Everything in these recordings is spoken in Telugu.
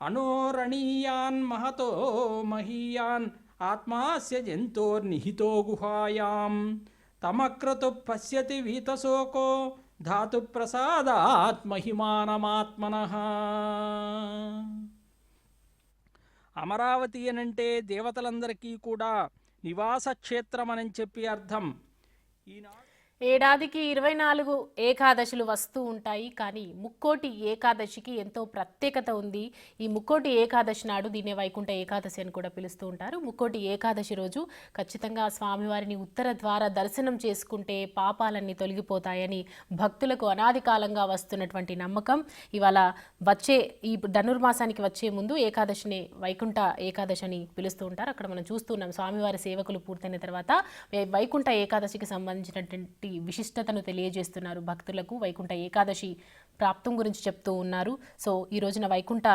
అనోరణీయాన్ మహతో మహీయాన్ ఆత్మాస్య జంతోర్నిహితో గుహాయాం తమక్రతు పశ్యతి వీతశోకో ధాతు ప్రసాదాత్ మహిమానమాత్మనః. అమరావతి అనంటే దేవతలందరికీ కూడా నివాస క్షేత్రమని చెప్పి అర్థం. ఈనాడు ఏడాదికి 24 ఏకాదశులు వస్తూ ఉంటాయి. కానీ ముక్కోటి ఏకాదశికి ఎంతో ప్రత్యేకత ఉంది. ఈ ముక్కోటి ఏకాదశి నాడు దీన్నే వైకుంఠ ఏకాదశి అని కూడా పిలుస్తూ ఉంటారు. ముక్కోటి ఏకాదశి రోజు ఖచ్చితంగా స్వామివారిని ఉత్తర ద్వార దర్శనం చేసుకుంటే పాపాలన్నీ తొలగిపోతాయని భక్తులకు అనాది కాలంగా వస్తున్నటువంటి నమ్మకం. ఇవాళ వచ్చే ఈ ధనుర్మాసానికి వచ్చే ముందు ఏకాదశిని వైకుంఠ ఏకాదశి అని పిలుస్తూ ఉంటారు. అక్కడ మనం చూస్తున్నాం స్వామివారి సేవకులు పూర్తయిన తర్వాత వైకుంఠ ఏకాదశికి సంబంధించినటువంటి విశిష్టతను తెలియజేస్తున్నారు భక్తులకు. వైకుంఠ ఏకాదశి ప్రాప్తం గురించి చెప్తూ ఉన్నారు. సో ఈ రోజున వైకుంఠ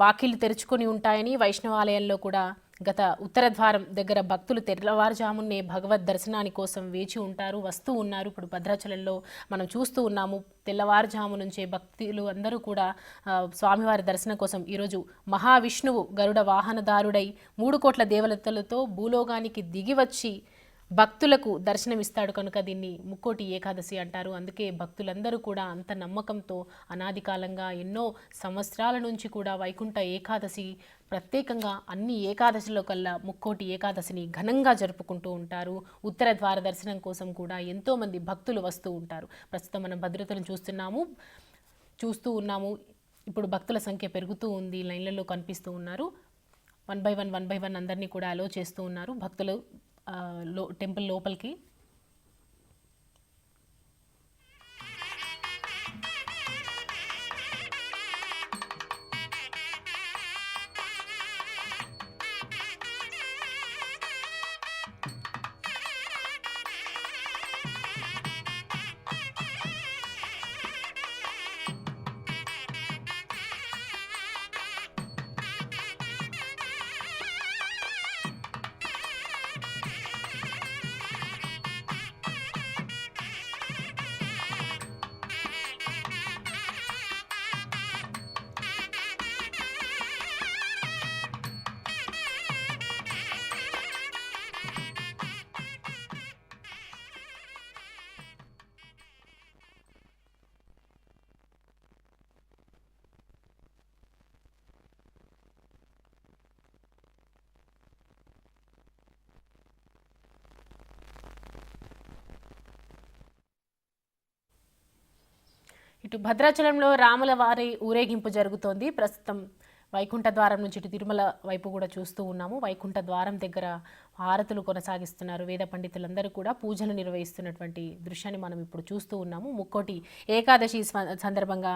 వాకిళ్లు తెరుచుకొని ఉంటాయని వైష్ణవాలయంలో కూడా గత ఉత్తర ద్వారం దగ్గర భక్తులు తెల్లవారుజామునే భగవద్ దర్శనాని కోసం వేచి ఉంటారు, వస్తూ ఉన్నారు. ఇప్పుడు భద్రాచలంలో మనం చూస్తూ ఉన్నాము తెల్లవారుజాము నుంచే భక్తులు అందరూ కూడా స్వామివారి దర్శనం కోసం ఈరోజు మహావిష్ణువు గరుడ వాహనదారుడై 3 కోట్ల దేవతలతో భూలోకానికి దిగి వచ్చి భక్తులకు దర్శనమిస్తాడు కనుక దీన్ని ముక్కోటి ఏకాదశి అంటారు. అందుకే భక్తులందరూ కూడా అంత నమ్మకంతో అనాది కాలంగా ఎన్నో సంవత్సరాల నుంచి కూడా వైకుంఠ ఏకాదశి ప్రత్యేకంగా అన్ని ఏకాదశిలో కల్లా ముక్కోటి ఏకాదశిని ఘనంగా జరుపుకుంటూ ఉంటారు. ఉత్తర ద్వార దర్శనం కోసం కూడా ఎంతోమంది భక్తులు వస్తూ ఉంటారు. ప్రస్తుతం మనం భద్రతను చూస్తూ ఉన్నాము. ఇప్పుడు భక్తుల సంఖ్య పెరుగుతూ ఉంది, లైన్లలో కనిపిస్తూ ఉన్నారు. 1 by 1 అందరినీ కూడా అలో చేస్తూ ఉన్నారు భక్తులు టెంపుల్ లోపలికి. ఇటు భద్రాచలంలో రాముల వారి ఊరేగింపు జరుగుతోంది. ప్రస్తుతం వైకుంఠ ద్వారం నుంచి ఇటు తిరుమల వైపు కూడా చూస్తూ ఉన్నాము. వైకుంఠ ద్వారం దగ్గర హారతులు కొనసాగిస్తున్నారు. వేద పండితులందరూ కూడా పూజలు నిర్వహిస్తున్నటువంటి దృశ్యాన్ని మనం ఇప్పుడు చూస్తూ ఉన్నాము. ముక్కోటి ఏకాదశి సందర్భంగా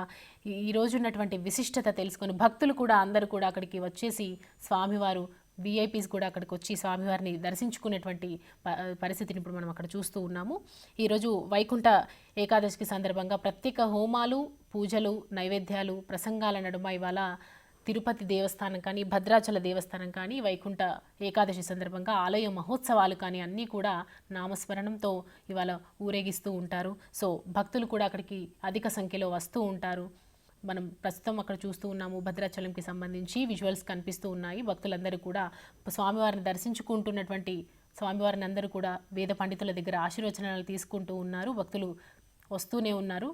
ఈరోజు ఉన్నటువంటి విశిష్టత తెలుసుకొని భక్తులు కూడా అందరూ కూడా అక్కడికి వచ్చేసి స్వామివారు విఐపీస్ కూడా అక్కడికి వచ్చి స్వామివారిని దర్శించుకునేటువంటి పరిస్థితిని ఇప్పుడు మనం అక్కడ చూస్తూ ఉన్నాము. ఈరోజు వైకుంఠ ఏకాదశికి సందర్భంగా ప్రత్యేక హోమాలు, పూజలు, నైవేద్యాలు, ప్రసంగాల నడుమ ఇవాళ తిరుపతి దేవస్థానం కానీ, భద్రాచల దేవస్థానం కానీ వైకుంఠ ఏకాదశి సందర్భంగా ఆలయ మహోత్సవాలు కానీ అన్నీ కూడా నామస్మరణంతో ఇవాళ ఊరేగిస్తూ ఉంటారు. సో భక్తులు కూడా అక్కడికి అధిక సంఖ్యలో వస్తూ ఉంటారు. మనం ప్రస్తుతం అక్కడ చూస్తూ ఉన్నాము. భద్రాచలంకి సంబంధించి విజువల్స్ కనిపిస్తూ ఉన్నాయి. భక్తులందరూ కూడా స్వామివారిని దర్శించుకుంటున్నటువంటి స్వామివారిని అందరూ కూడా వేద పండితుల దగ్గర ఆశీర్వచనాలు తీసుకుంటూ ఉన్నారు. భక్తులు వస్తూనే ఉన్నారు.